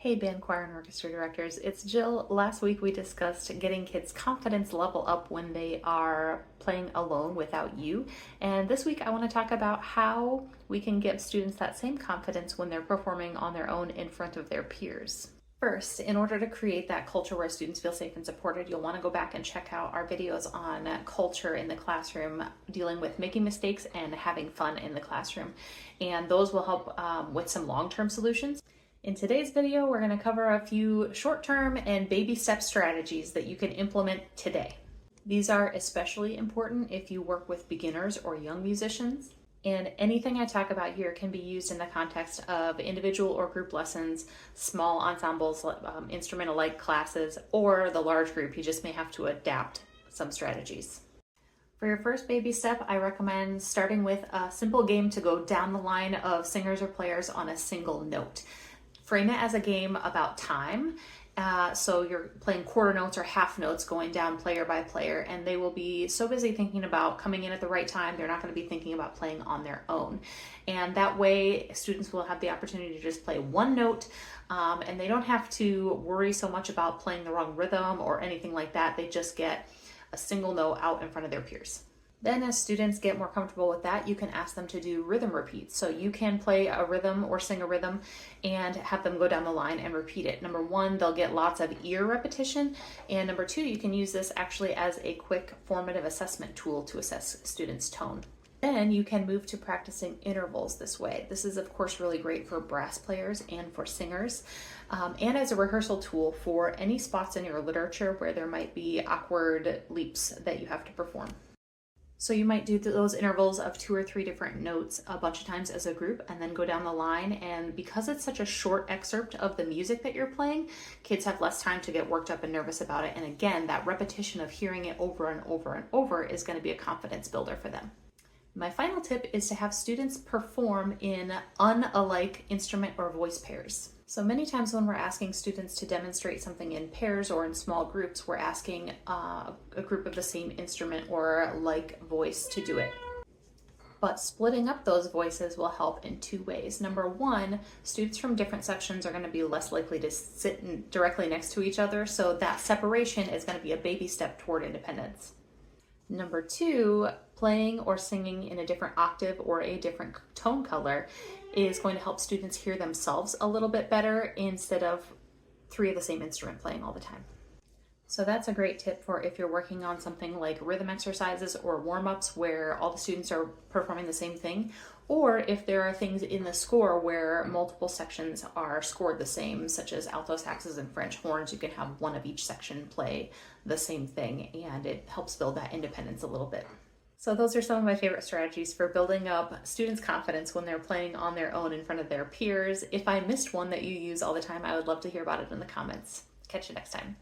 Hey band, choir, and orchestra directors, it's Jill. Last week we discussed getting kids' confidence level up when they are playing alone without you. And this week I want to talk about how we can give students that same confidence when they're performing on their own in front of their peers. First, in order to create that culture where students feel safe and supported, you'll want to go back and check out our videos on culture in the classroom, dealing with making mistakes and having fun in the classroom. And those will help with some long-term solutions. In today's video, we're going to cover a few short-term and baby step strategies that you can implement today. These are especially important if you work with beginners or young musicians. And anything I talk about here can be used in the context of individual or group lessons, small ensembles, instrument-alike classes, or the large group. You just may have to adapt some strategies. For your first baby step, I recommend starting with a simple game to go down the line of singers or players on a single note. Frame it as a game about time. So you're playing quarter notes or half notes going down player by player, and they will be so busy thinking about coming in at the right time, they're not going to be thinking about playing on their own. And that way students will have the opportunity to just play one note, and they don't have to worry so much about playing the wrong rhythm or anything like that. They just get a single note out in front of their peers. Then as students get more comfortable with that, you can ask them to do rhythm repeats. So you can play a rhythm or sing a rhythm and have them go down the line and repeat it. Number one, they'll get lots of ear repetition. And number two, you can use this actually as a quick formative assessment tool to assess students' tone. Then you can move to practicing intervals this way. This is of course really great for brass players and for singers, and as a rehearsal tool for any spots in your literature where there might be awkward leaps that you have to perform. So you might do those intervals of 2 or 3 different notes a bunch of times as a group and then go down the line. And because it's such a short excerpt of the music that you're playing, kids have less time to get worked up and nervous about it. And again, that repetition of hearing it over and over and over is going to be a confidence builder for them. My final tip is to have students perform in unalike instrument or voice pairs. So many times when we're asking students to demonstrate something in pairs or in small groups, we're asking a group of the same instrument or like voice to do it. But splitting up those voices will help in 2 ways. Number one, students from different sections are going to be less likely to sit directly next to each other, so that separation is going to be a baby step toward independence. Number two, playing or singing in a different octave or a different tone color is going to help students hear themselves a little bit better instead of 3 of the same instrument playing all the time. So that's a great tip for if you're working on something like rhythm exercises or warm-ups where all the students are performing the same thing, or if there are things in the score where multiple sections are scored the same, such as alto saxes and French horns, you can have one of each section play the same thing, and it helps build that independence a little bit. So those are some of my favorite strategies for building up students' confidence when they're playing on their own in front of their peers. If I missed one that you use all the time, I would love to hear about it in the comments. Catch you next time.